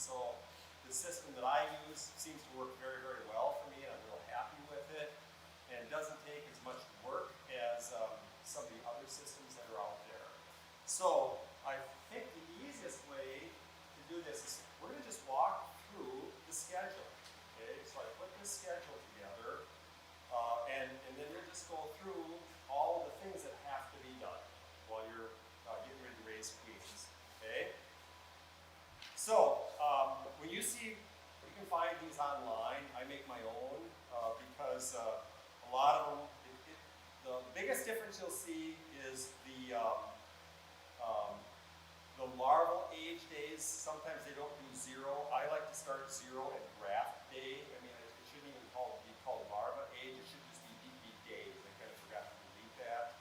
So the system that I use seems to work very, very well for me, and I'm real happy with it. And it doesn't take as much work as some of the other systems that are out there. So I think the easiest way to do this is we're going to just walk through the schedule. Okay, so I put this schedule together, and then we'll just go through all of the things that have to be done while you're getting ready to raise queens. Okay. So when you see, you can find these online. I make my own because a lot of them. The biggest difference you'll see is the larval age days. Sometimes they don't do 0. I like to start 0 at graft day. I mean, it shouldn't even be called larva age. It should just be days. I kind of forgot to delete that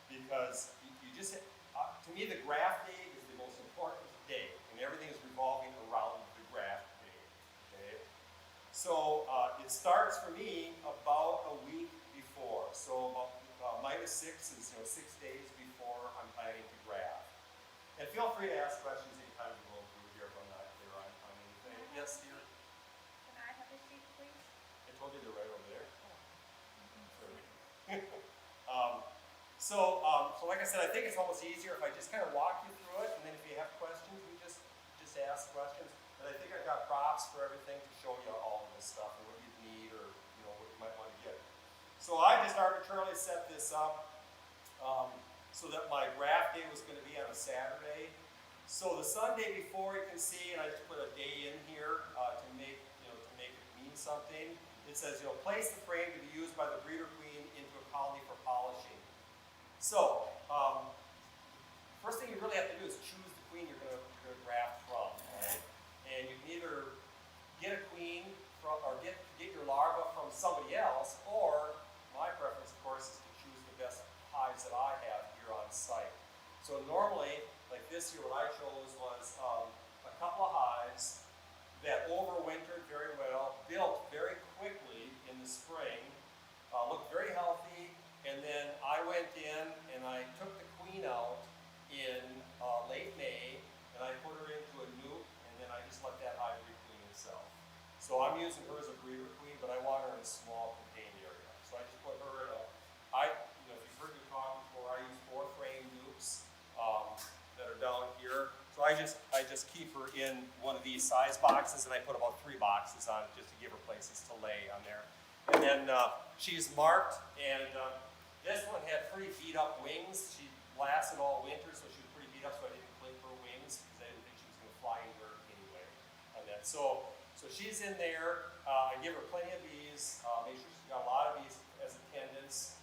because you just to me the graft day is the most important day, and everything is revolving around the graft day. Okay, so it starts for me about a week before. So about -6 is 6 days before I'm planning to graft. And feel free to ask questions anytime you go through here if I'm not clear on anything. Yes, dear? Can I have a sheet, please? I told you they're right over there. So like I said, I think it's almost easier if I just kind of walk you through it, and then if you have questions, you just ask questions. But I think I've got props for everything to show you all of this stuff and what you need or what you might want to get. So I just arbitrarily set this up so that my graft day was going to be on a Saturday. So the Sunday before, you can see, and I just put a day in here to make it mean something. It says, place the frame to be used by the breeder queen into a colony for polishing. So first thing you really have to do is choose the queen you're going to graft from. Right? And you can either get a queen from, or get your larva from somebody else, or my preference, of course, is to choose the best hives that I have here on site. So normally, like this year, what I chose was a couple of hives that overwintered very well, built very quickly in the spring, looked very healthy, and then I went in and I took the queen out in late May, and I put her into a nuke, and then I just let that hive requeen itself. So I'm using her as a breeder queen, but I want her in a small contained area. So I just put her in if you've heard me talk before, I use 4 frame nukes that are down here. So I just keep her in one of these size boxes, and I put about 3 boxes on it just to give her places to lay on there. And then she's marked, and this one had pretty beat up wings. She lasted all winter, so she was pretty beat up, so I didn't clip her wings because I didn't think she was going to fly anywhere anyway on that. So she's in there. I give her plenty of bees, make sure she's got a lot of bees as attendants,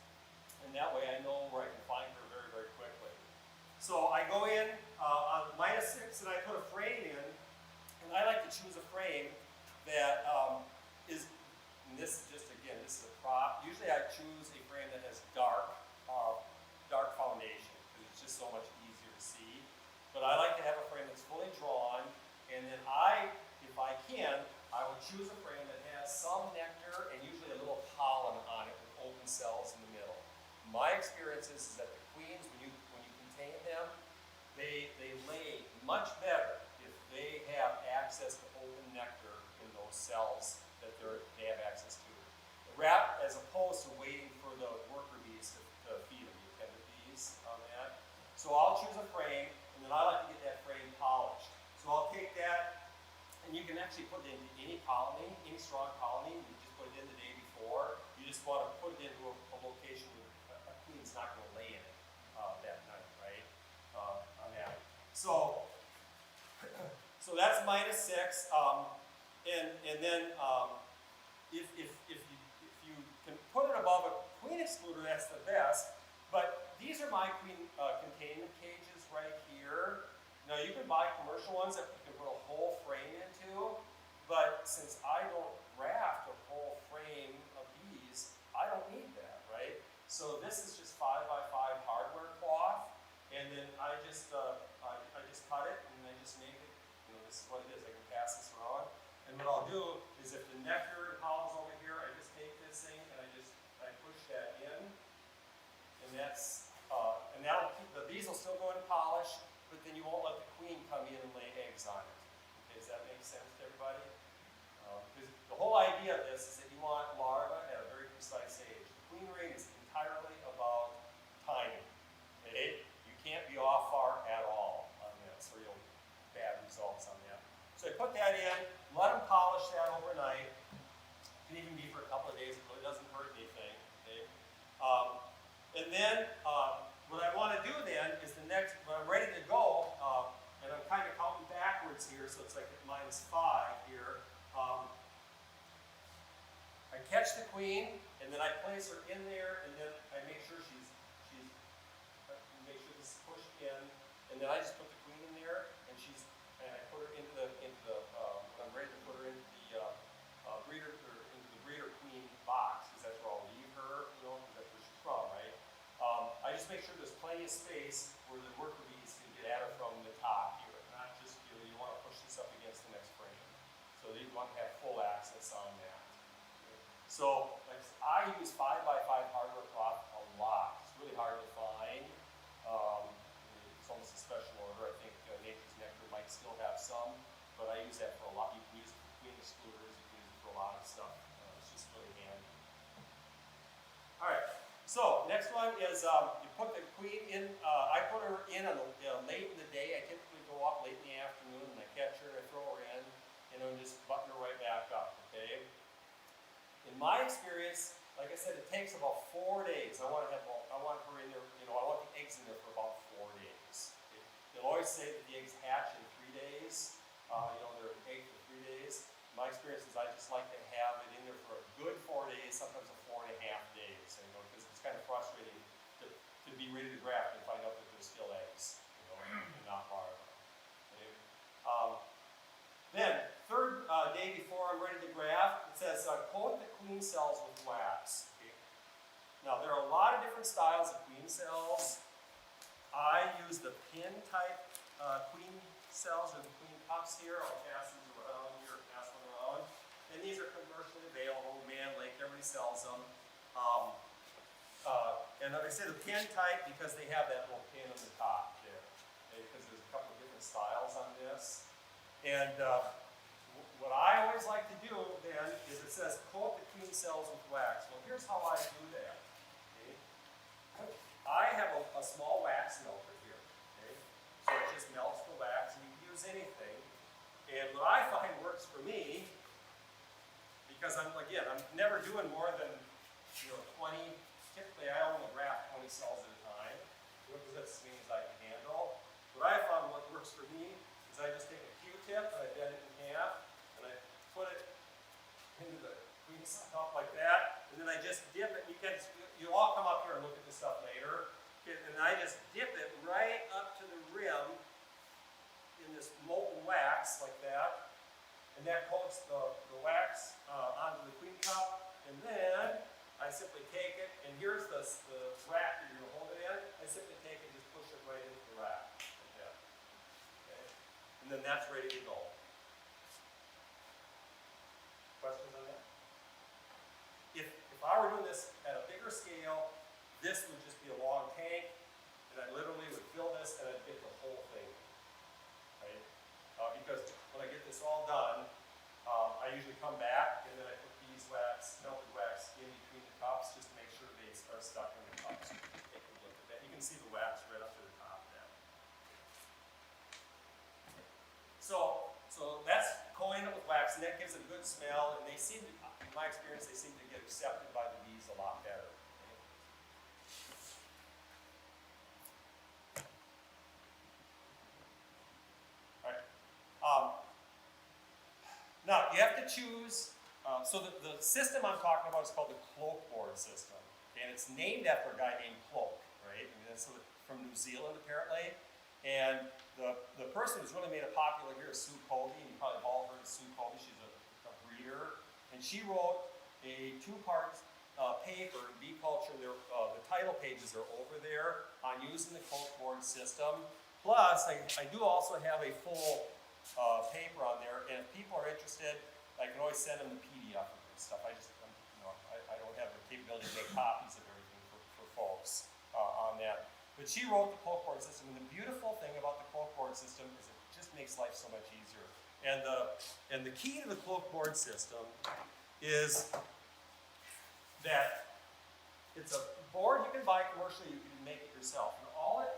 and that way I know where I can find her very, very quickly. So I go in on -6 and I put a frame in, and I like to choose a frame that is, and this just again, this is a prop. Usually I choose a frame that has dark foundation because it's just so much easier to see. But I like to have a frame that's fully drawn, and then if I can, I will choose a frame that has some nectar and usually a little pollen on it with open cells in the middle. My experience is that the queens, when you contain them, they lay much better if they have access to open nectar in those cells that they have access to. As opposed to waiting for the worker bees to feed them, the attendant bees on that. So I'll choose a frame, and then I like to get that frame polished. So I'll take that, and you can actually put it into any colony, any strong colony. You just put it in the day before. You just want to put it into a location where a queen's not going to lay in it that night, right? On that. So that's -6, and then if you can put it above a queen excluder, that's the best. But these are my queen containment cages right here. Now you can buy commercial ones that you can put a whole frame into, but since I don't graft a whole frame of bees, I don't need that, right? So this is just 5x5 hardware cloth, and then I just cut it and I just make it. This is what it is. I can pass this around, and what I'll do is if the nectar and pollen's over here, I just take this thing and I push that in, and and that'll keep the bees will still go and polish, but then you won't let the queen come in and lay eggs on it. queen, and then I place her in there, and then I make sure make sure this is pushed in, and then I just put the queen in there, and I put her into the when I'm ready to put her into the breeder queen box, because that's where I'll leave her, you know, because that's where she's from, right? I just make sure there's plenty of space where the worker bees can get at her from the top here, not just, you know, you want to push this up against the next frame. So you want to have full access on that. So like, I use 5x5 hardware cloth a lot. It's really hard to find. It's almost a special order. I think Nature's Nectar might still have some, but I use that for a lot. You can use it for queen excluders. You can use it for a lot of stuff. It's just really handy. All right. So next one is you put the queen in. I put her in on the late in the day. I typically go up late in the afternoon and I catch her and I throw her in, and just button her right back up. Okay. In my experience, like I said, it takes about 4 days. I want her in there. You know, I want the eggs in there for about 4 days. Okay. They'll always say that the eggs hatch in 3 days. You know, they're an egg for 3 days. My experience is I just like to have it in there for a good 4 days, sometimes a 4.5 days. You know, because it's kind of frustrating to be ready to graft and find out that there's still eggs, you know, and not larvae. Okay. Then, third day before I'm ready to graft, it says coat the queen cells with wax. Okay. Now, there are a lot of different styles of queen cells. I use the pin type queen cells, or the queen cups here. I'll pass these around here, pass them around. And these are commercially available. Man Lake, everybody sells them. And I say the pin type because they have that little pin on the top there. Okay, because there's a couple of different styles on this. And what I always like to do then is it says coat the queen cells with wax. Well, here's how I do that. Okay? I have a small wax melter here. Okay? So it just melts the wax, and you can use anything. And what I find works for me, because I'm never doing more than 20. Typically, I only graft 20 cells at a time. Because that's as many as I can handle. What I found what works for me is I just take a Q-tip and I bend it in half, and I put it into the queen cup like that, and then I just dip it. You'll all come up here and look at this stuff later. Okay, and I just dip it right up to the rim in this molten wax like that, and that coats the wax onto the queen cup, and then I simply take it, and here's the rack that you're going to hold it in. I simply take it and just push it right into the rack like that. Okay? And then that's ready to go. Questions on that? If I were doing this at a bigger scale, this would just be a long tank, and I literally would fill this and I'd get the whole thing. Right? Because when I get this all done, I usually come back and then I put beeswax, melted wax in between the cups just to make sure they are stuck in the cups. Take a look at that. You can see the wax right up to the top there. So that's coating it with wax, and that gives it a good smell, and they seem to, in my experience, they seem to get accepted by the bees a lot better. Now, you have to choose, so the system I'm talking about is called the cloak board system. Okay, and it's named after a guy named Cloak, right? I mean, that's from New Zealand, apparently. And the person who's really made it popular here is Sue Colby, and you probably have all heard of Sue Colby. She's a breeder. And she wrote a 2-part paper in Bee Culture. The title pages are over there on using the cloak board system. Plus, I do also have a full paper on there, and if people are interested, I can always send them the PDF of this stuff. I don't have the capability to make copies of everything for folks on that. But she wrote the cloak board system, and the beautiful thing about the cloak board system is it just makes life so much easier. And the key to the cloak board system is that it's a board you can buy commercially, you can make it yourself. And all it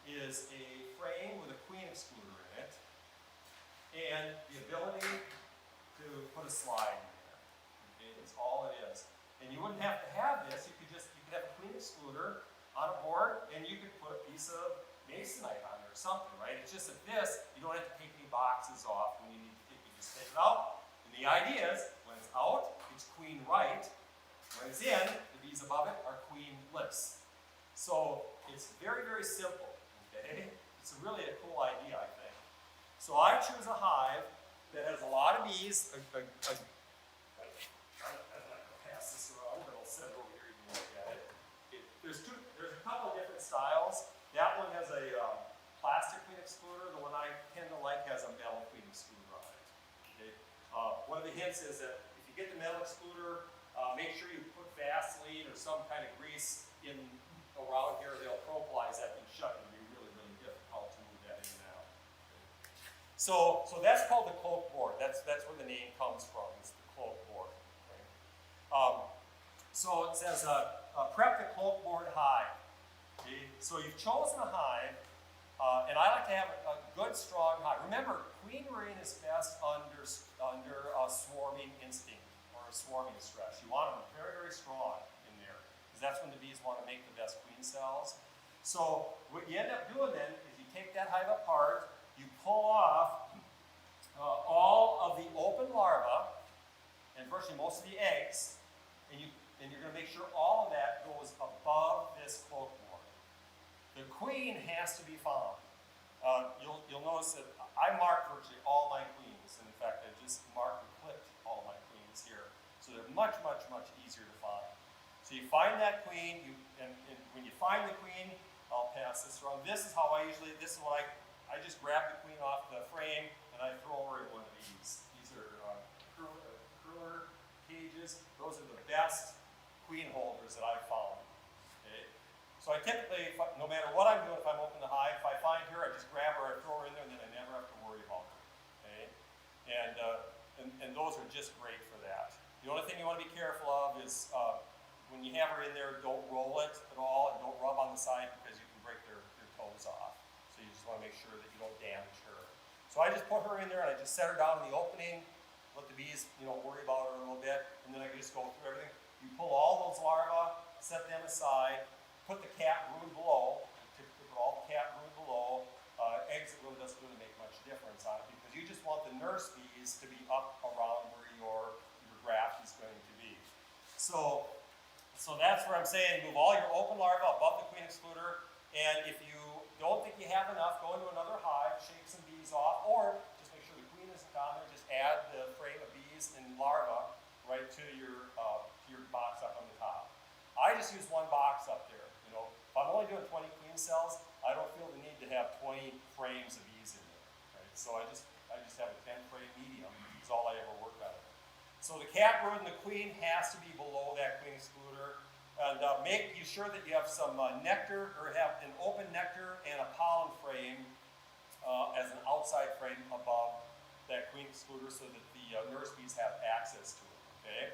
is a frame with a queen excluder in it, and the ability to put a slide in there. Okay, that's all it is. And you wouldn't have to have this. You could have a queen excluder on a board, and you could put a piece of masonite on there or something, right? It's just that this, you don't have to take any boxes off when you need to take it. You just take it out. And the idea is, when it's out, it's queen right, bees, I'm not gonna pass this around, but I'll set it over here, you can look at it. There's a couple of different styles. That one has a plastic queen excluder. The one I tend to like has a metal queen excluder on it. Okay? One of the hints is that if you get the metal excluder, make sure you put Vaseline or some kind of grease in around here. They'll propolis that thing shut and it'll be really, really difficult to move that in and out. Okay? So that's called the cloak board. That's where the name comes from. It's the cloak board. Okay? So it says prep the cloak board hive. Okay? So you've chosen a hive, and I like to have a good, strong hive. Remember, queen marine is best under swarming instinct or swarming stress. You want them very, very strong in there, because that's when the bees want to make the best queen cells. So what you end up doing then is you take that hive apart, you pull off all of the open larvae, and virtually most of the eggs, and you're going to make sure all of that goes above this cloak board. The queen has to be found. You'll notice that I marked virtually all my queens. And in fact, I just marked and clipped all my queens here. So they're much, much, much easier to find. So you find that queen, and when you find the queen, I'll pass this around. This is how I just grab the queen off the frame and I throw her in one of these. These are curler cages. Those are the best queen holders that I've found. Okay? So I typically, no matter what I'm doing, if I'm opening the hive, if I find her, I just grab her, I throw her in there, and then I never have to worry about her. Okay? And those are just great for that. The only thing you want to be careful of is when you have her in there, don't roll it at all, and don't rub on the side because you can break their toes off. So you just want to make sure that you don't damage her. So I just put her in there and I just set her down in the opening, let the bees, worry about her a little bit, and then I can just go through everything. You pull all those larvae, set them aside, put the cat brood below, typically put all the cat brood below. Eggs, it really doesn't really make much difference on it because you just want the nurse bees to be up around where your graft is going to be. So that's where I'm saying move all your open larvae above the queen excluder, and if you don't think you have enough, go into another hive, shake some bees off, or just make sure the queen isn't down there, just add the frame of bees and larvae right to your box up on the top. I just use one box up there. If I'm only doing 20 queen cells, I don't feel the need to have 20 frames of bees in there. Right? So I just have a 10 frame medium. Is all I ever work out of it. So the cat brood and the queen has to be below that queen excluder. And make sure that you have some nectar, or have an open nectar and a pollen frame as an outside frame above that queen excluder so that the nurse bees have access to it. Okay?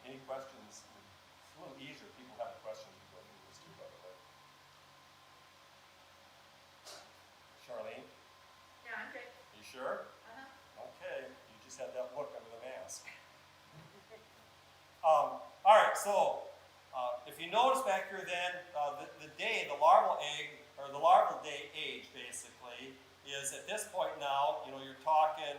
Any questions? It's a little easier if people have a question to go through this too, by the way. Charlene? Yeah, I'm good. You sure? Uh-huh. Okay. You just had that look under the mask. All right, so if you notice back here then, the larval egg, or the larval day age basically, is at this point now, you're talking,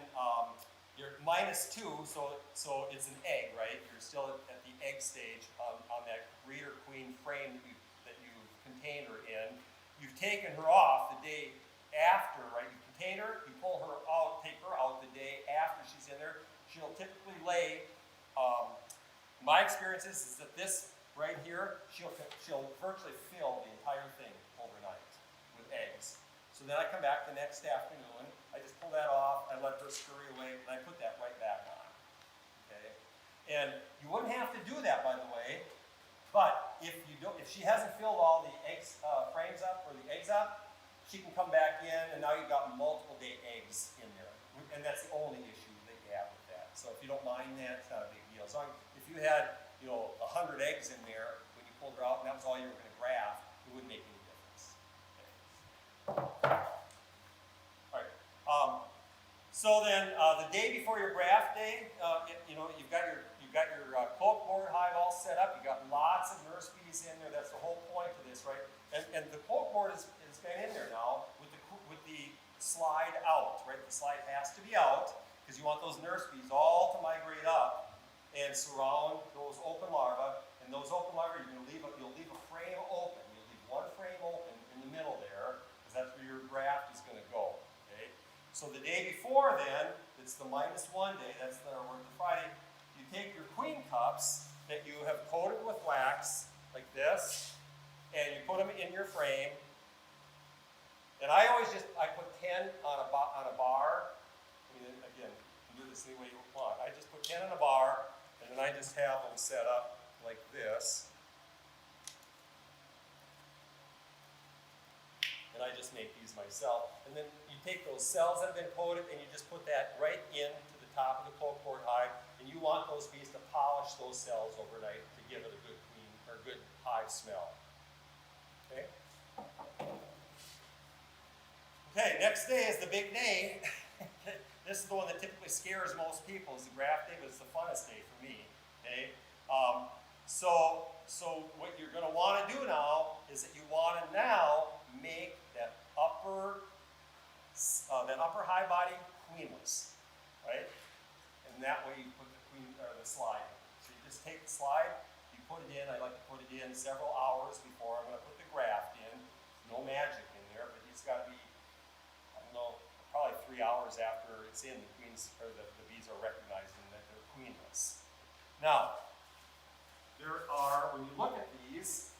you're -2, so it's an egg, right? You're still at the egg stage on that breeder queen frame that you've contained her in. You've taken her off the day after, right? You contain her, you pull her out, take her out the day after she's in there. She'll typically lay, my experience is that this right here, she'll virtually fill the entire thing overnight with eggs. So then I come back the next afternoon, I just pull that off, I let her scurry away, and I put that right back on. Okay? And you wouldn't have to do that, by the way, but if she hasn't filled all the eggs frames up or the eggs up, she can come back in, and now you've got multiple day eggs in there. And that's the only issue that you have with that. So if you don't mind that, it's not a big deal. So if you had 100 eggs in there when you pulled her out, and that was all you were going to graft, it wouldn't make any difference. Okay. All right. So then the day before your graft day, you've got your cloak board hive all set up. You've got lots of nurse bees in there. That's the whole point of this, right? And the cloak board has been in there now with the slide out, right? The slide has to be out because you want those nurse bees all to migrate up and surround those open larvae. And those open larvae, you'll leave a frame open. You'll leave one frame open in the middle there because that's where your graft is going to go. Okay. So the day before then, it's the -1 day, that's the Friday, you take your queen cups that you have coated with wax, like this, and you put them in your frame. And I put 10 on a bar. I mean, again, you can do this any way you want. I just put 10 on a bar, and then I just have them set up like this. And I just make these myself. And then you take those cells that have been coated and you just put that right into the top of the cold cord hive. And you want those bees to polish those cells overnight to give it a good clean or good hive smell. Okay? Okay, next day is the big day. This is the one that typically scares most people, is the grafting, but it's the funnest day for me. Okay? So what you're going to want to do now is that you want to now make that upper high body queenless, right? And that way you put the slide in. So you just take the slide, you put it in. I like to put it in several hours before I'm going to put the graft in. No magic in there, but it's got to be, I don't know, probably 3 hours after it's in. The queens or the bees are recognizing that they're queenless. Now, there are, when you look at these,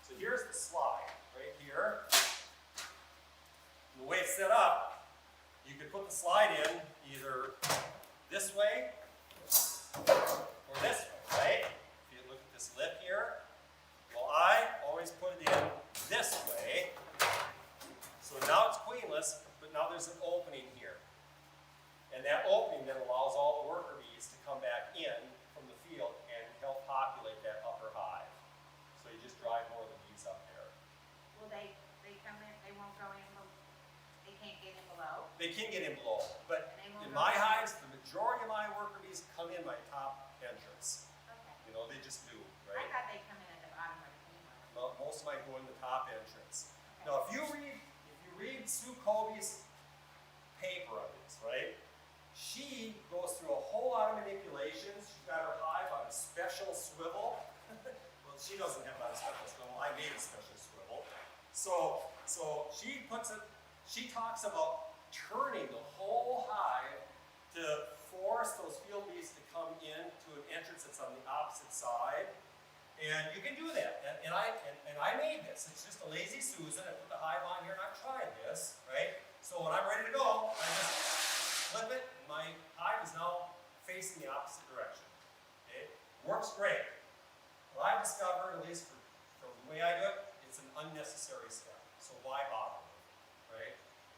so here's the slide right here. And the way it's set up, you could put the slide in either this way or this way, right? If you look at this lip here, well, I always put it in this way. So now it's queenless, but now there's an opening here. And that opening then allows all the worker bees to come back in from the field and help populate that upper hive. So you just drive more of the bees up there. Will they come in, they won't go in, they can't get in below? They can get in below, but And they won't in go my in? hives, the majority of my worker bees come in my top entrance. Okay. You know, they just do, I right? thought they come in at the bottom where the queen was. Well, most of mine go in the top entrance. Okay. Now, if you read Sue Colby's paper on this, right? She goes through a whole lot of manipulations. She's got her hive on a special swivel. Well, she doesn't have it on a special swivel. I made a special swivel. So she talks about turning the whole hive to force those field bees to come in to an entrance that's on the opposite side. And you can do that. And I made this. It's just a lazy Susan. I put the hive on here and I've tried this, right? So when I'm ready to go, I just flip it and my hive is now facing the opposite direction. Okay? Works great. What I've discovered, at least for the way I do it, it's an unnecessary step. So why bother with it, right?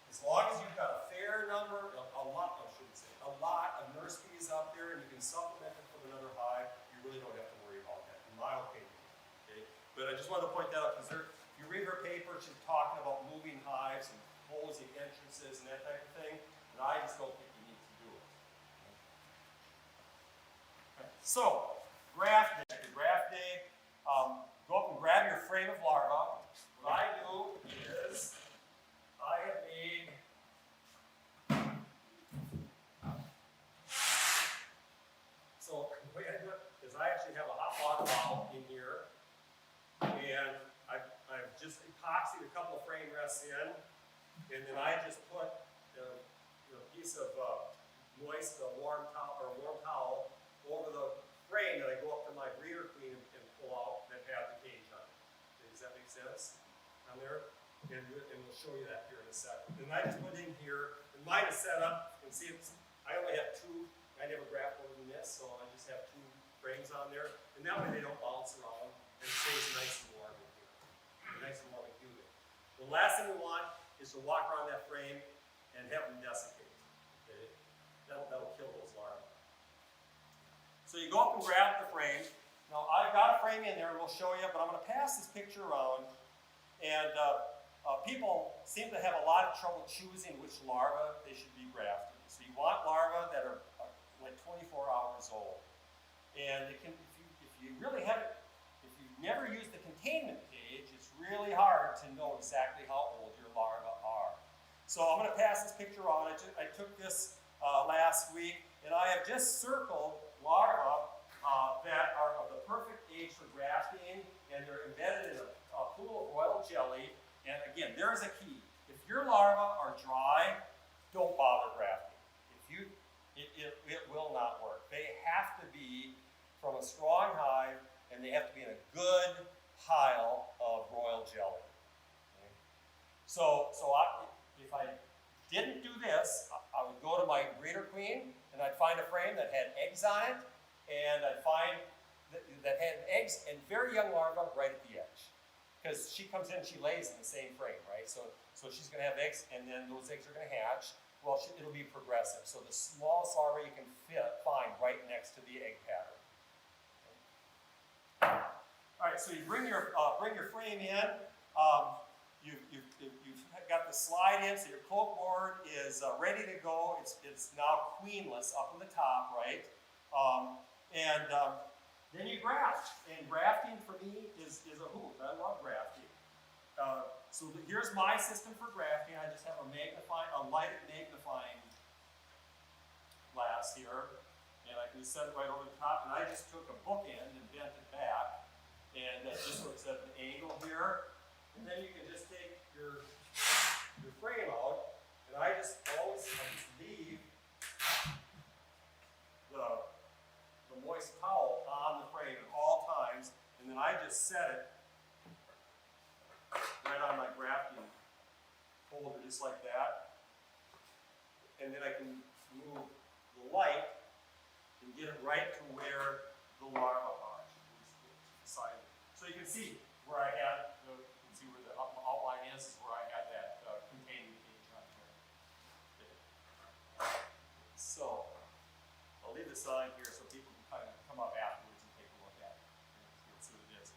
As long as you've got a fair number, a lot of nurse bees out there and you can supplement it with another hive, you really don't have to worry about that, in my opinion. Okay? But I just wanted to point that out because if you read her paper, she's talking about moving hives and closing entrances and that type of thing, and I just don't think you need to do it. Okay. So, graft day. Go up and grab your frame of larvae. What I do is I have made so the way I do it is I actually have a hot water bottle in here, and I've just epoxied a couple of frame rests in, and then I just put a piece of moist warm towel over the frame that I go up to my breeder queen and pull out that have the cage on it. Does that make sense on there? And we'll show you that here in a second. And I just put in here, and mine is set up. You can see I only have two. I never graft more than this, so I just have 2 frames on there. And that way they don't bounce around and it stays nice and warm in here. Nice and warm and humid. The last thing we want is to walk around that frame and have them desiccate. Okay? That'll kill those larvae. So you go up and grab the frame. Now I've got a frame in there, and we'll show you, but I'm going to pass this picture around. And people seem to have a lot of trouble choosing which larvae they should be grafting. So you want larvae that are like 24 hours old. And it can, if you really haven't, if you've never used the containment cage, it's really hard to know exactly how old your larvae are. So I'm going to pass this picture on. I took this last week, and I have just circled larvae that are of the perfect age for grafting, and they're embedded in a pool of royal jelly. And again, there's a key. If your larvae are dry, don't bother it will not work. They have to be from a strong hive, and they have to be in a good pile of royal jelly. Okay? So if I didn't do this, I would go to my breeder queen, and I'd find a frame that had eggs on it, and I'd find that had eggs and very young larvae right at the edge. Because she comes in, she lays in the same frame, right? So she's going to have eggs, and then those eggs are going to hatch. Well, it'll be progressive. So the smallest larvae you can find right next to the egg pattern. All right, so you bring your frame in. You've got the slide in, so your cloak board is ready to go. It's now queenless up on the top, right? Then you graft, and grafting for me is a hoot. I love grafting. Here's my system for grafting. I just have a light magnifying glass here, and I can set it right over the top. And I just took a bookend and bent it back, and just so it's at an angle here. And then you can just take your frame out, and I just leave the moist towel on the frame at all times, and then I just set it right on my grafting holder, just like that. And then I can move the light and get it right to where the larvae are. So you can see where I had where the outline is where I had that containing cage on here. So I'll leave this on here so people can kind of come up afterwards and take a look at it and see what it is.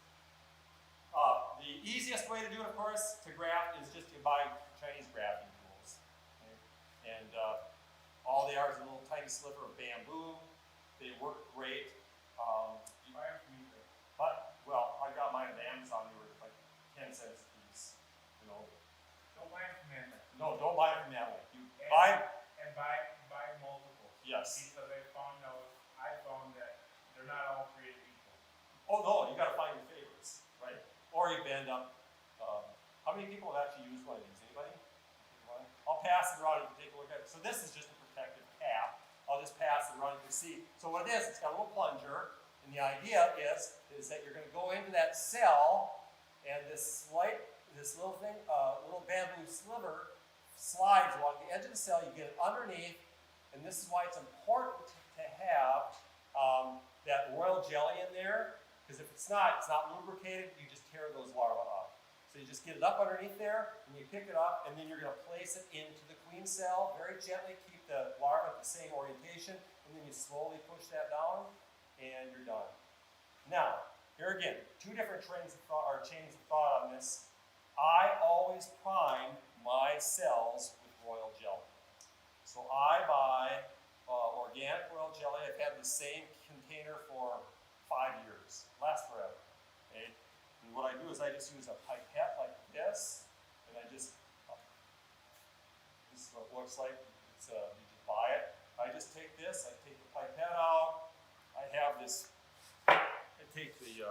The easiest way to do it, of course, to graft is just to buy Chinese grafting tools. Okay? And all they are is a little tiny sliver of bamboo. They work great. Well, I got mine at Amazon. They were like 10 cents a piece. You know. Don't buy them from Amazon. No, don't buy it from Amazon. Buy multiple. Yes. Because I found that they're not all created equal. Oh no, you got to find your favorites, right? Or you end up. How many people have actually used one of these? Anybody? I'll pass it around. You can take a look at it. So this is just a protective cap. I'll just pass it around. You can see. So what it is, it's got a little plunger. And the idea is that you're going to go into that cell, and this little thing, little bamboo sliver slides along the edge of the cell. You get it underneath, and this is why it's important to have that royal jelly in there, because if it's not lubricated, you just tear those larvae up. So you just get it up underneath there, and you pick it up, and then you're going to place it into the queen cell very gently. Keep the larva at the same orientation, and then you slowly push that down. And you're done. Now, here again, two different chains of thought on this. I always prime my cells with royal jelly. So I buy organic royal jelly. I've had the same container for 5 years. Lasts forever. Okay? And what I do is I just use a pipette like this, and this is what it looks like. You just buy it. I just take this, I take the pipette out. I have this, I take the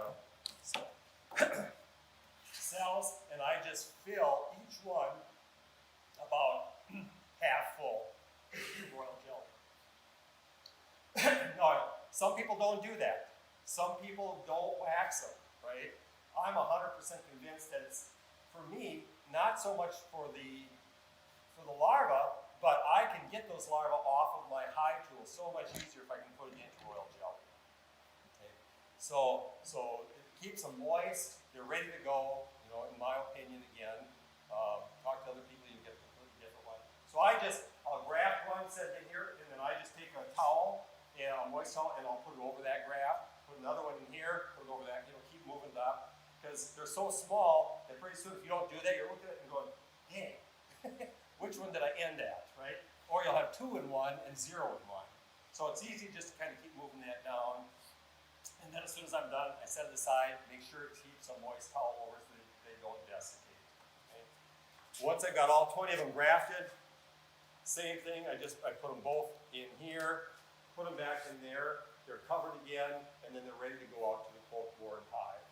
cells, and I just fill each one about half full of royal jelly. Now, some people don't do that. Some people don't wax them, right? I'm 100% convinced that it's, for me, not so much for the larva, but I can get those larvae off of my hive tool so much easier if I can put it into royal jelly. Okay. So it keeps them moist. They're ready to go. You know, in my opinion, again, talk to other people. You get a completely different one. So I'll graft one, set it in here, and then I just take a towel, and a moist towel, and I'll put it over that graft. Put another one in here. Put it over that. You know, keep moving it up because they're so small that pretty soon, if you don't do that, you're looking at it and going, dang. Which one did I end at, right? Or you'll have 2 in 1 and 0 in 1. So it's easy just to kind of keep moving that down. And then as soon as I'm done, I set it aside, make sure it keeps a moist towel over so they don't desiccate. Okay? Once I got all 20 of them grafted, same thing, I put them both in here, put them back in there, they're covered again, and then they're ready to go out to the cold board hive.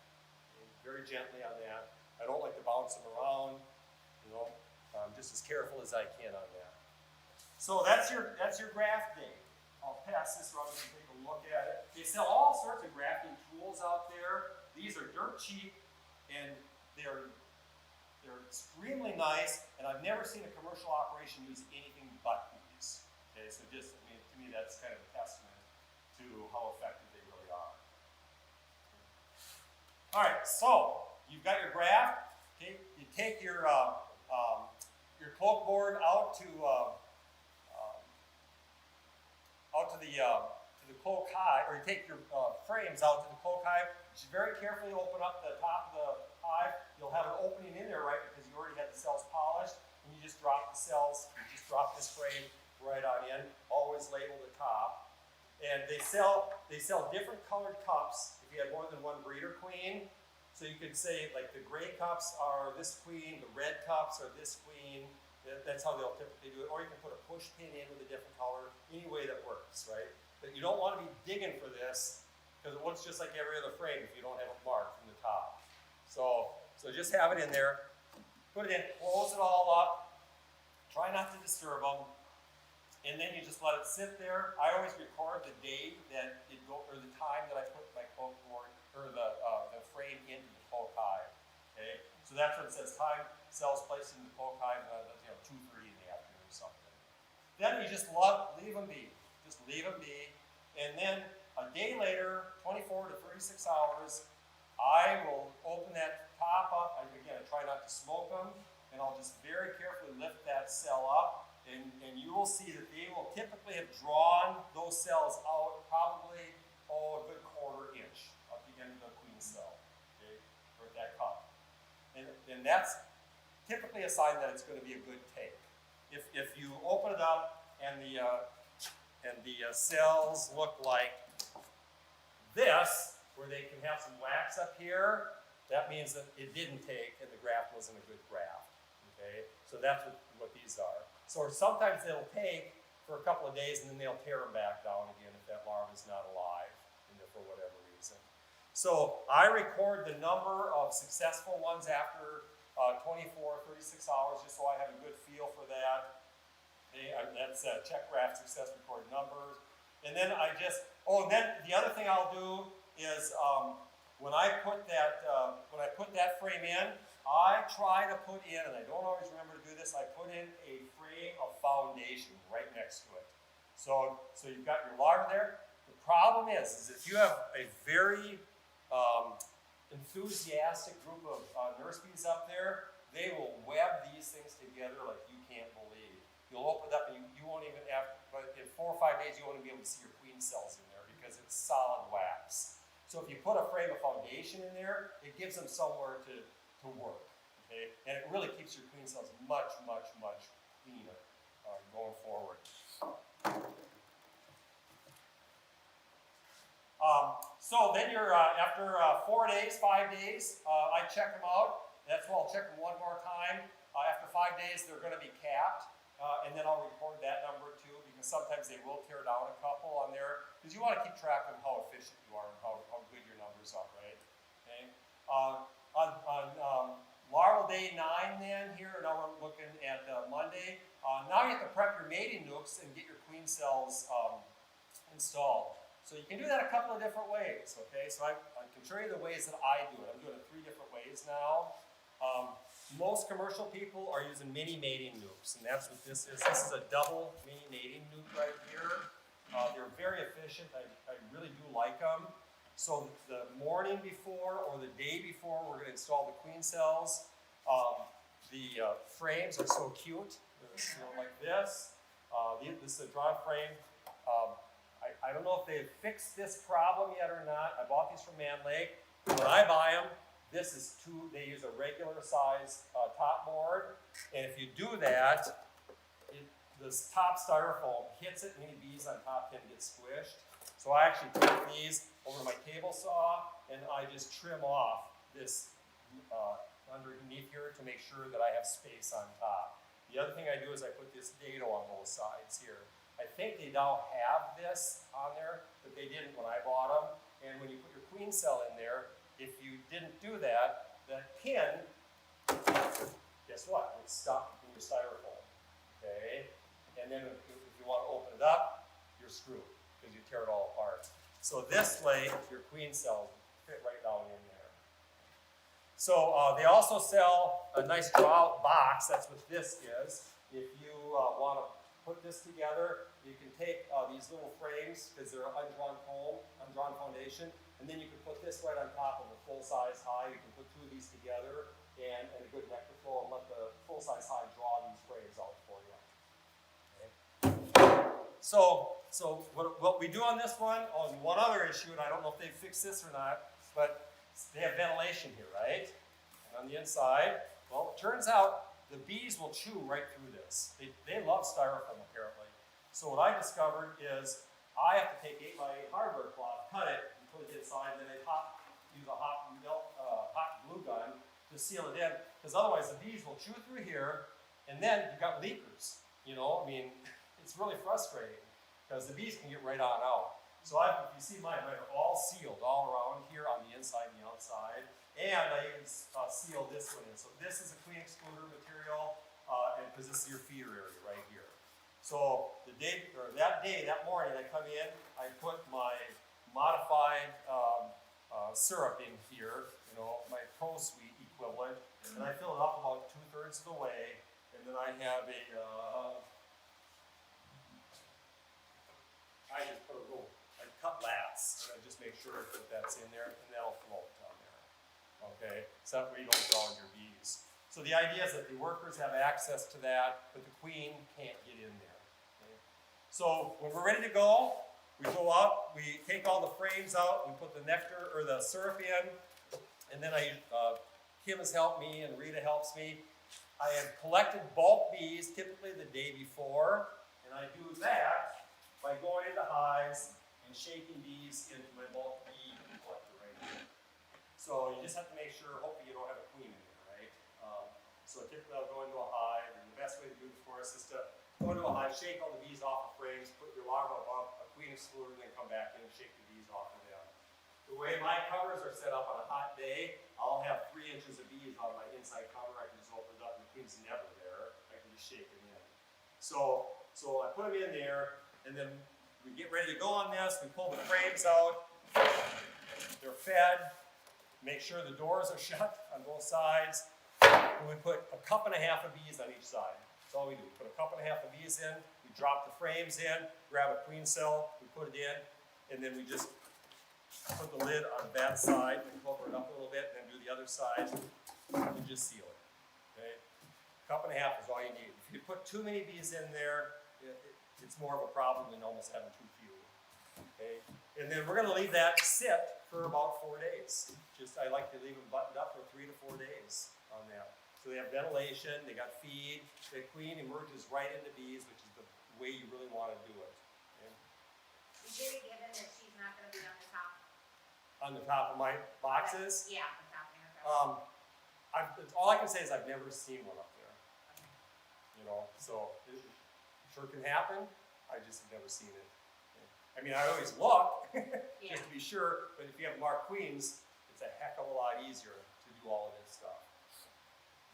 Okay? Very gently on that. I don't like to bounce them around, you know. I'm just as careful as I can on that. So that's your grafting. I'll pass this around, you can take a look at it. They sell all sorts of grafting tools out there. These are dirt cheap, and they're extremely nice, and I've never seen a commercial operation use anything but these. Okay, so just, I mean, to me, that's kind of a testament to how effective they really are. All right, so you've got your graft. Okay, you take your cloak board out to the cloak hive, or you take your frames out to the cloak hive. You should very carefully open up the top of the hive. You'll have an opening in there, right, because you already had the cells polished, and you just drop the cells, you just drop this frame right on in. Always label the top. And they sell different colored cups if you have more than one breeder queen. So you could say, like, the gray cups are this queen, the red cups are this queen. That's how they'll typically do it. Or you can put a push pin in with a different color, any way that works, right? But you don't want to be digging for this, because it looks just like every other frame if you don't have it marked from the top. So just have it in there, put it in, close it all up, try not to disturb them, and then you just let it sit there. I always record the day that it go, or the time that I put my cloak board, or the frame into the cloak hive. Okay, so that's what it says, time, cells placed in the cloak hive, 2:30 in the afternoon or something. Then you just leave them be. Just leave them be. And then a day later, 24 to 36 hours, I will open that top up. Again, I try not to smoke them, and I'll just very carefully lift that cell up, and you will see that they will typically have drawn those cells out probably, a good quarter-inch at the end of the queen cell, okay, or that cup. And that's typically a sign that it's going to be a good take. If you open it up and the cells look like this, where they can have some wax up here, that means that it didn't take and the graft wasn't a good graft. Okay, so that's what these are. So sometimes they'll take for a couple of days and then they'll tear them back down again if that larva is not alive, for whatever reason. So I record the number of successful ones after 24, 36 hours, just so I have a good feel for that. Okay, that's check graft success record numbers. And then and then the other thing I'll do is when I put that frame in, I try to put in, and I don't always remember to do this, I put in a frame of foundation right next to it. So you've got your larva there. The problem is if you have a very enthusiastic group of nurse bees up there, they will web these things together like you can't believe. You'll open it up and you won't even have, but in 4 or 5 days you won't even be able to see your queen cells in there because it's solid wax. So if you put a frame of foundation in there, it gives them somewhere to work, okay? And it really keeps your queen cells much, much, much cleaner going forward. So then you're, after 4 days, 5 days, I check them out. That's why I'll check them one more time. After 5 days, they're going to be capped. And then I'll record that number too, because sometimes they will tear down a couple on there, because you want to keep track of how efficient you are and how good your numbers are, right? Okay. On larval day 9 then, here, now we're looking at Monday. Now you have to prep your mating nooks and get your queen cells installed. So you can do that a couple of different ways, okay? So I can show you the ways that I do it. I'm doing it 3 different ways now. Most commercial people are using mini mating nooks, and that's what this is. This is a double mini mating nuke right here. They're very efficient. I really do like them. So the morning before or the day before we're going to install the queen cells, the frames are so cute. They're like this. This is a drawn frame. I don't know if they've fixed this problem yet or not. I bought these from Man Lake. When I buy them, they use a regular size top board. And if you do that, this top styrofoam hits it, and any bees on top can get squished. So I actually take these over to my table saw, and I just trim off this underneath here to make sure that I have space on top. The other thing I do is I put this dado on both sides here. I think they now have this on there, but they didn't when I bought them. And when you put your queen cell in there, if you didn't do that, the pin, guess what? It's stuck in your styrofoam, okay? And then if you want to open it up, you're screwed, because So this way, your queen cells fit right down in there. So they also sell a nice draw-out box. That's what this is. If you want to put this together, you can take these little frames, because they're undrawn foam, undrawn foundation, and then you can put this right on top of a full-size high. You can put two of these together and a good nectar flow, and let the full-size high draw these frames out for you. Okay. So what we do on this one, on one other issue, and I don't know if they fixed this or not, but they have ventilation here, right? And on the inside, well, it turns out the bees will chew right through this. They love styrofoam, apparently. So what I discovered is I have to take 8x8 hardware cloth, cut it, and put it inside, and then use a hot glue gun to seal it in, because otherwise the bees will chew through here, and then you've got leakers. You know, I mean, it's really frustrating, because the bees can get right on out. So if you see mine are all sealed all around here on the inside and the outside. And I even sealed this one in. So this is a queen excluder material, because this is your feeder area right here. So that morning I come in, I put my modified syrup in here, you know, my Pro Sweet equivalent, and I fill it up about 2/3 of the way, and then I have I just put I cut lats, and I just make sure that that's in there, and that'll float down there. Okay, so that way you don't drown your bees. So the idea is that the workers have access to that, but the queen can't get in there. Okay? So when we're ready to go, we go out, we take all the frames out, we put the nectar or the syrup in, and then Kim has helped me and Rita helps me. I have collected bulk bees typically the day before, and I do that by going into hives and shaking bees into my bulk bee collector right here. So you just have to make sure, hopefully you don't have a queen in there, right? So typically I'll go into a hive, and the best way to do it, of course, is to go into a hive, shake all the bees off the frames, put your larva above a queen excluder, and then come back in and shake the bees off of them. The way my covers are set up on a hot day, I'll have 3 inches of bees on my inside cover. I can just open it up, and the queen's never there. I can just shake them in. So I put them in there, and then we get ready to go on this. We pull the frames out. They're fed. Make sure the doors are shut on both sides. And we put 1.5 cups of bees on each side. That's all we do. We put 1.5 cups of bees in. We drop the frames in. Grab a queen cell. We put it in, and then we just put the lid on that side and cover it up a little bit, and then do the other side and just seal it. Okay? 1.5 cups is all you need. If you put too many bees in there, it's more of a problem than almost having too few. Okay? And then we're going to leave that sit for about 4 days. I like to leave them buttoned up for 3 to 4 days on that. So they have ventilation, they got feed. The queen emerges right into bees, which is the way you really want to do it. Okay? Is it given that she's not going to be on the top? On the top of my boxes? Yeah, on top of your All I can say is I've never seen one up there. You know, so it sure can happen. I just have never seen it. I mean, I always look just to be sure, but if you have marked queens, it's a heck of a lot easier to do all of this stuff.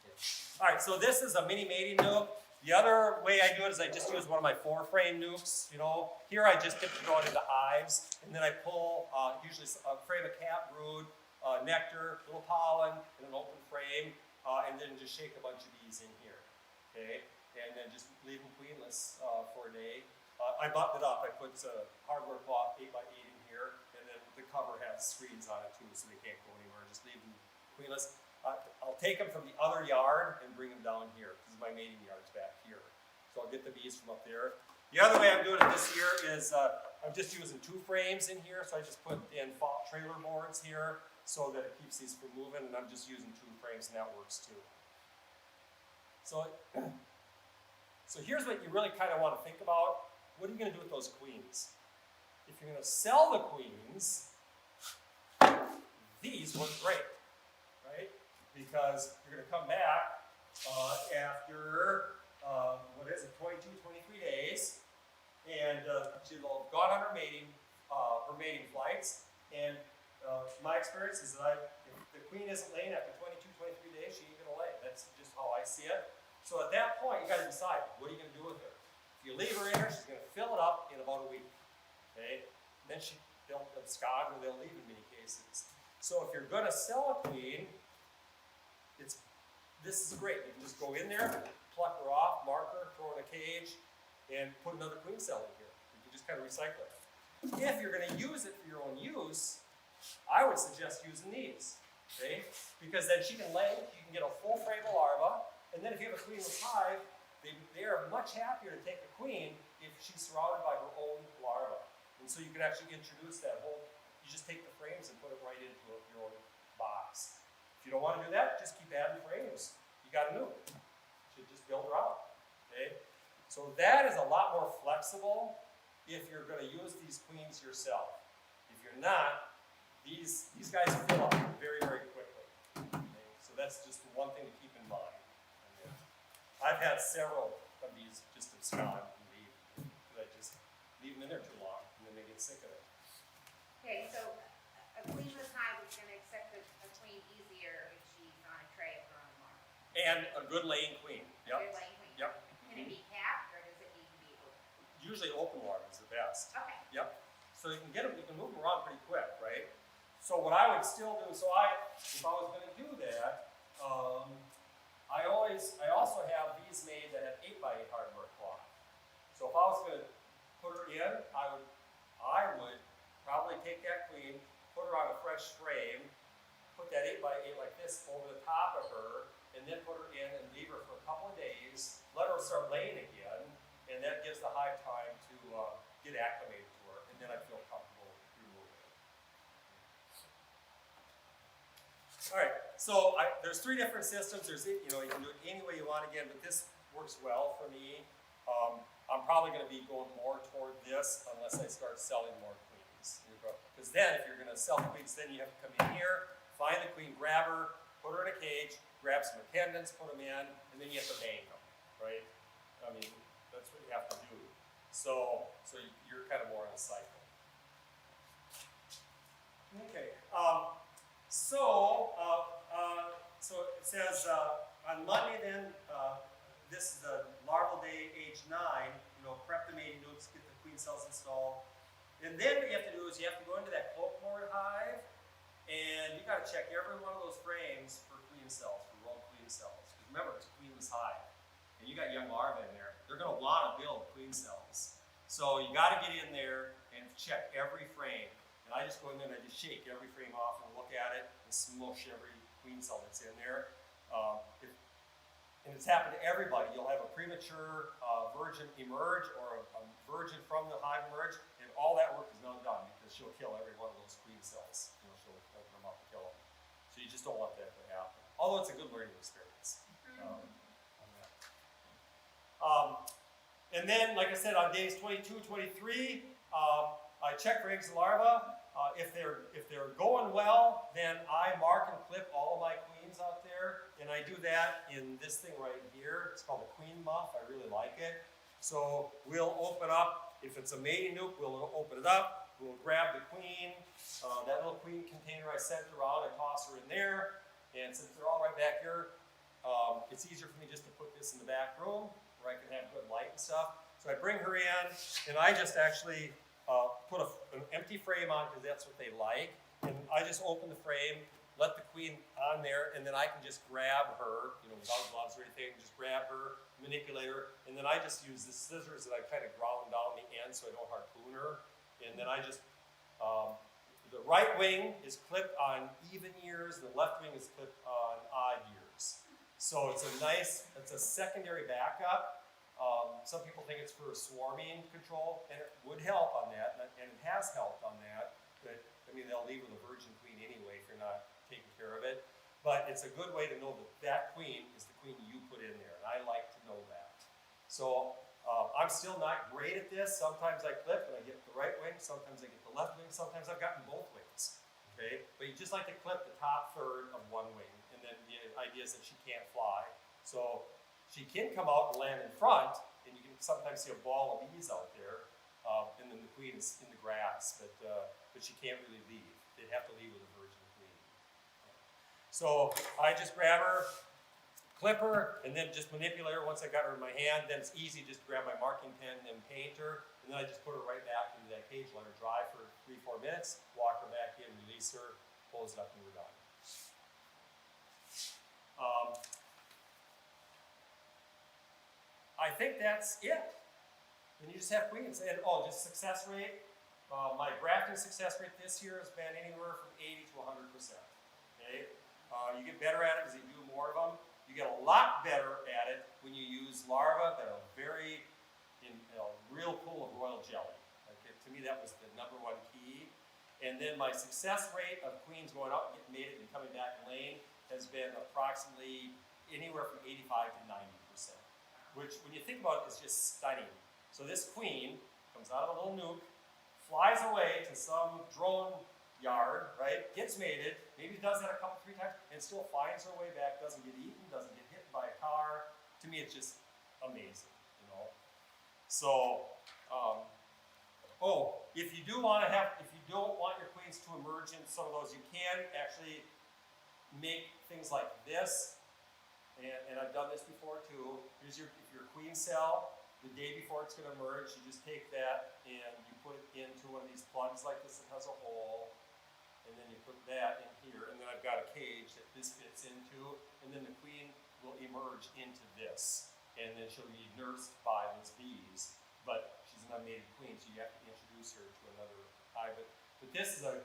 Okay. All right, so this is a mini mating nuke. The other way I do it is I just use one of my 4-frame nukes. You know, here I just dip it going into hives, and then I pull usually a frame of cat brood, nectar, little pollen, in an open frame, and then just shake a bunch of bees in here. Okay, and then just leave them queenless for a day. I buttoned it up. I put hardware cloth 8x8 in here, and then the cover has screens on it too, so they can't go anywhere. Just leave them queenless. I'll take them from the other yard and bring them down here, because my mating yard's back here. So I'll get the bees from up there. The other way I'm doing it this year is I'm just using 2 frames in here, so I just put in trailer boards here so that it keeps these from moving, and I'm just using 2 frames, and that works too. So here's what you really kind of want to think about. What are you going to do with those queens? If you're going to sell the queens, these work great, right? Because you're going to come back after, 22, 23 days, and she'll have gone on her mating flights, and my experience is that if the queen isn't laying after 22, 23 days, she ain't going to lay. That's just how I see it. So at that point, you got to decide, what are you going to do with her? If you leave her in here, she's going to fill it up in about a week. Okay? Then they'll abscond or they'll leave in many cases. So if you're gonna sell a queen, this is great. You can just go in there, pluck her off, mark her, throw her in a cage, and put another queen cell in here. You can just kind of recycle it. If you're gonna use it for your own use, I would suggest using these, okay? Because then she can lay, you can get a full frame of larva, and then if you have a queenless hive, they are much happier to take the queen if she's surrounded by her own larva. And so you can actually introduce that whole, you just take the frames and put it right into your own box. If you don't want to do that, just keep adding frames. You got a new one. You should just build her out, okay? So that is a lot more flexible if you're going to use these queens yourself. If you're not, these guys fill up very, very quickly. Okay? So that's just one thing to keep in mind. I've had several of these just abscond and leave, because I just leave them in there too long, and then they get sick of it. Okay, so a queenless hive is gonna accept a queen easier if she's on a tray of her own larva. And a good laying queen. Yep. Good laying queen. Yep. Can it be capped, or does it need to be open? Usually open larva is the best. Okay. Yep. So you can get them, you can move them around pretty quick, right? So what I would still do, if I was going to do that, I also have these made that have 8x8 hardware cloth. So if I was going to put her in, I would probably take that queen, put her on a fresh frame, put that 8x8 like this over the top of her, and then put her in and leave her for a couple of days, let her start laying again, and that gives the hive time to get acclimated to her, and then I feel comfortable removing it. All right, so there's 3 different systems. There's, you can do it any way you want again, but this works well for me. I'm probably going to be going more toward this unless I start selling more queens. Because then, if you're going to sell queens, then you have to come in here, find the queen, grab her, put her in a cage, grab some attendants, put them in, and then you have to bank them, right? I mean, that's what you have to do. So you're kind of more on a cycle. Okay. So it says on Monday then, this is the larval day, age 9. Prep the mating nukes, get the queen cells installed, and then what you have to do is you have to go into that cloak board hive, and you got to check every one of those frames for queen cells, for rolled queen cells. Because remember, it's a queenless hive, and you got young larvae in there. They're going to want to build queen cells. So you got to get in there and check every frame. And I just go in there and I just shake every frame off and look at it and smush every queen cell that's in there. And it's happened to everybody. You'll have a premature virgin emerge or a virgin from the hive emerge, and all that work is now done because she'll kill every one of those queen cells. She'll open them up and kill them. So you just don't want that to happen. Although it's a good learning experience. And then, like I said, on days 22, 23, I check for eggs and larvae. If they're going well, then I mark and clip all of my queens out there, and I do that in this thing right here. It's called a queen muff. I really like it. So we'll open up, if it's a mating nuke, we'll open it up. We'll grab the queen. That little queen container I sent around, I toss her in there. And since they're all right back here, it's easier for me just to put this in the back room where I can have good light and stuff. So I bring her in, and I just actually put an empty frame on because that's what they like. And I just open the frame, let the queen on there, and then I can just grab her, without gloves or anything, just grab her, manipulate her, and then I just use the scissors that I kind of ground down the end so I don't harpoon her. And then I just, the right wing is clipped on even ears, the left wing is clipped on odd ears. So it's a secondary backup. Some people think it's for swarming control, and it would help on that, and it has helped on that. But they'll leave with a virgin queen anyway if you're not taking care of it. But it's a good way to know that queen is the queen you put in there, and I like to know that. So I'm still not great at this. Sometimes I clip and I get the right wing, sometimes I get the left wing, sometimes I've gotten both wings. Okay, but you just like to clip the top third of one wing, and then the idea is that she can't fly. So she can come out and land in front, and you can sometimes see a ball of bees out there, and then the queen is in the grass, but she can't really leave. They'd have to leave with a virgin queen. So I just grab her, clip her, and then just manipulate her. Once I got her in my hand, then it's easy just to grab my marking pen and paint her, and then I just put her right back into that cage, let her dry for 3-4 4 minutes, walk her back in, release her, close it up, and we're done. I think that's it. And you just have queens. And just success rate. My grafting success rate this year has been anywhere from 80 to 100%. Okay, you get better at it as you do more of them. You get a lot better at it when you use larvae that are very in a real pool of royal jelly. Okay, to me, that was the #1 key. And then my success rate of queens going up and getting mated and coming back and laying has been approximately anywhere from 85 to 90%. Which, when you think about it, is just stunning. So this queen comes out of a little nuke, flies away to some drone yard, right? Gets mated, maybe does that a couple, 3 times, and still finds her way back, doesn't get eaten, doesn't get hit by a car. To me, it's just amazing, you know? So, if you don't want your queens to emerge in some of those, you can actually make things like this. And I've done this before too. Here's your queen cell. The day before it's going to emerge, you just take that and you put it into one of these plugs like this that has a hole. And then you put that in here. And then I've got a cage that this fits into. And then the queen will emerge into this. And then she'll be nursed by these bees. But she's an unmated queen, so you have to introduce her to another hive. But this is if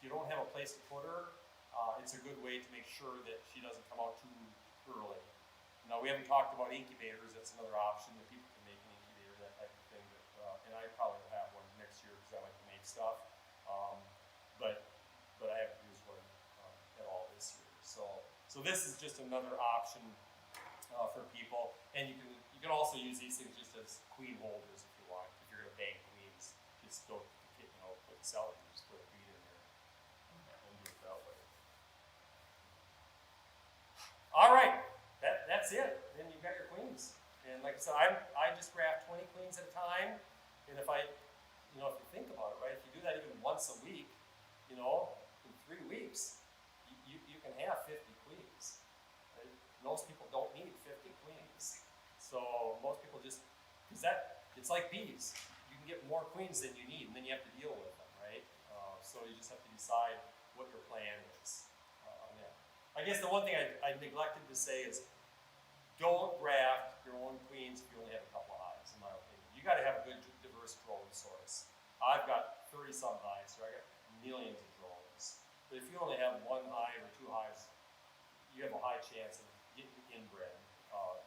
you don't have a place to put her, it's a good way to make sure that she doesn't come out too early. Now, we haven't talked about incubators. That's another option that people can make an incubator, that type of thing. And I probably will have one next year because I like to make stuff. But I haven't used one at all this year. So this is just another option for people. And you can also use these things just as queen holders if you want. If you're going to bang queens, just don't put cell in, just put a queen in there and do it that way. All right, that's it. Then you've got your queens. And like I said, I just graft 20 queens at a time. And if you think about it, right, if you do that even once a week, in 3 weeks, you can have 50 queens. Right? Most people don't need 50 queens. So most people just, it's like bees. You can get more queens than you need, and then you have to deal with them, right? So you just have to decide what your plan is. I guess the one thing I neglected to say is don't graft your own queens if you only have a couple of hives, in my opinion. You got to have a good, diverse drone source. I've got 30-some hives, so I got millions of drones. But if you only have 1 hive or 2 hives, you have a high chance of getting inbred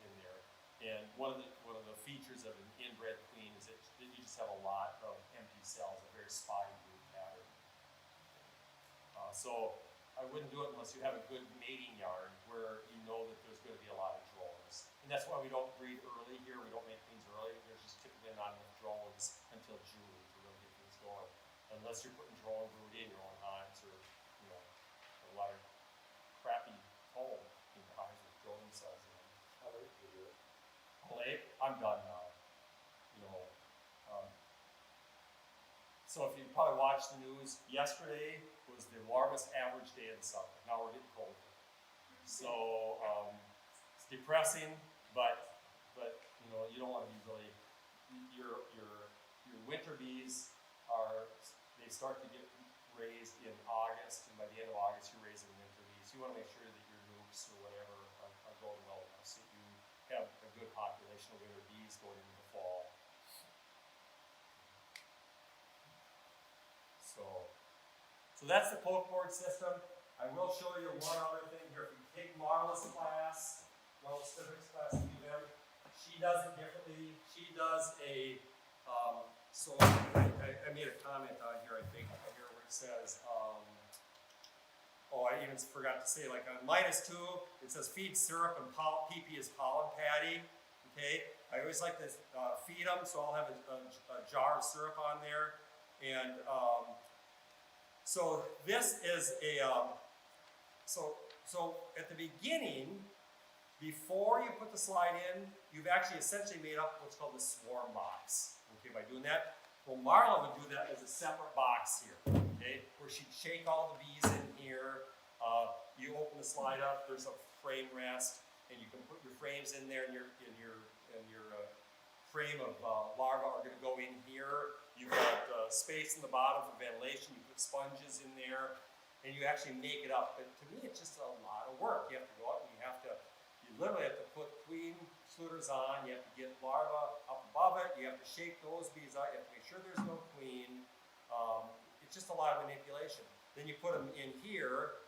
in there. And one of the features of an inbred queen is that you just have a lot of empty cells, a very spotty blue pattern. So I wouldn't do it unless you have a good mating yard where you know that there's going to be a lot of drones. And that's why we don't breed early here. We don't make queens early. There's just typically not enough drones until June to really get things going. Unless you're putting drone brood in your own hives or, a lot of crappy home hives with drone cells in them. How late do you do it? How late? I'm done now. So if you probably watched the news, yesterday was the warmest average day of the summer. Now we're getting colder. So it's depressing, but you don't want to be really, your winter bees they start to get raised in August, and by the end of August you're raising winter bees. You want to make sure that your nukes or whatever are growing well enough so you have a good population of winter bees going into the fall. So that's the poke board system. I will show you one other thing here. If you take Marla's class, Marla's physics class, she does it differently. She does so I made a comment on here, I think, here where it says, I even forgot to say, like on -2, it says feed syrup and PP is pollen patty. Okay, I always like to feed them, so I'll have a jar of syrup on there. And so this is so at the beginning, before you put the slide in, you've actually essentially made up what's called the swarm box. Okay, by doing that. Well, Marla would do that as a separate box here, okay, where she'd shake all the bees in here. You open the slide up, there's a frame rest, and you can put your frames in there, and your frame of larvae are going to go in here. You've got space in the bottom for ventilation, you put sponges in there, and you actually make it up. But to me, it's just a lot of work. You have to go out and you literally have to put queen fluters on, you have to get larvae up above it, you have to shake those bees out, you have to make sure there's no queen. It's just a lot of manipulation. Then you put them in here,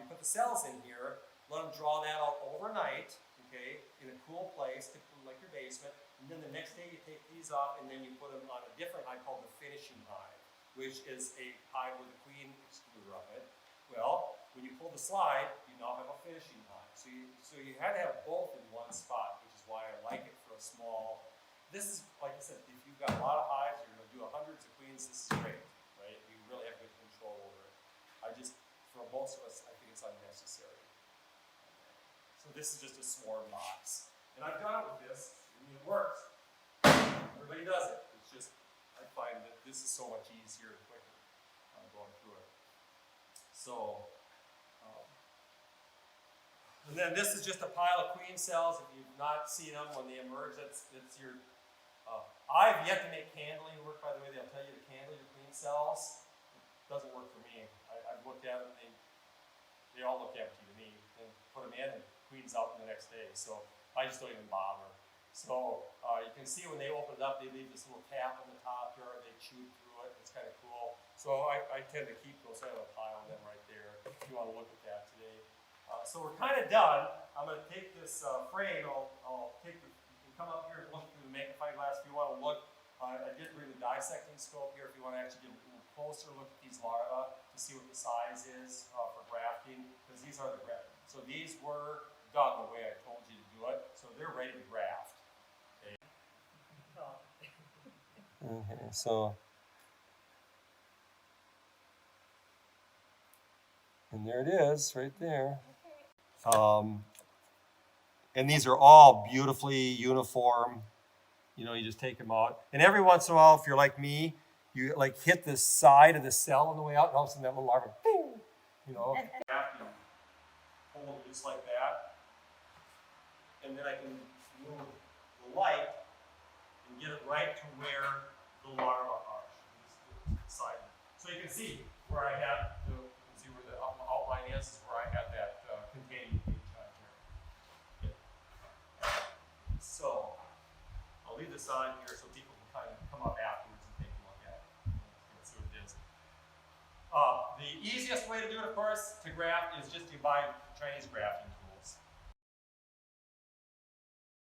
you put the cells in here, let them draw that out overnight, okay, in a cool place, typically like your basement, and then the next day you take these off and then you put them on a different hive called the finishing hive, which is a hive with a queen excluder of it. Well, when you pull the slide, you now have a finishing hive. So you had to have both in one spot, which is why I like it for a small. This is, like I said, if you've got a lot of hives, you're going to do hundreds of queens, this is great, right? You really have good control over it. For most of us, I think it's unnecessary. So this is just a swarm box. And I've done it with this, and it works. Everybody does it. It's just, I find that this is so much easier and quicker going through it. So, and then this is just a pile of queen cells. If you've not seen them when they emerge, that's your, I've yet to make candling work, by the way. They'll tell you to candle your queen cells. It doesn't work for me. I've looked at them, they all look empty to me. And put them in and queen's out the next day. So I just don't even bother. So you can see when they open it up, they leave this little cap on the top here, they chew through it. It's kind of cool. So I tend to keep those. I have a pile of them right there if you want to look at that today. So we're kind of done. I'm going to take this frame. I'll take you can come up here and look through the magnifying glass if you want to look. I did bring the dissecting scope here if you want to actually get a little closer look at these larvae to see what the size is for grafting, because these are the graft. So these were done the way I told you to do it, so they're ready to graft. Okay, so, and there it is, right there. And these are all beautifully uniform. You know, you just take them out. And every once in a while, if you're like me, you like hit the side of the cell on the way out, and all of a sudden that little larva, boom, you know. Hold it just like that. And then I can move the light and get it right to where the larvae are. Side. So you can see where I had the, you can see where the outline is where I had that containing page on here. So I'll leave this on here so people can kind of come up afterwards and take a look at it. Let's see what it is. The easiest way to do it, of course, to graft is just to buy Chinese grafting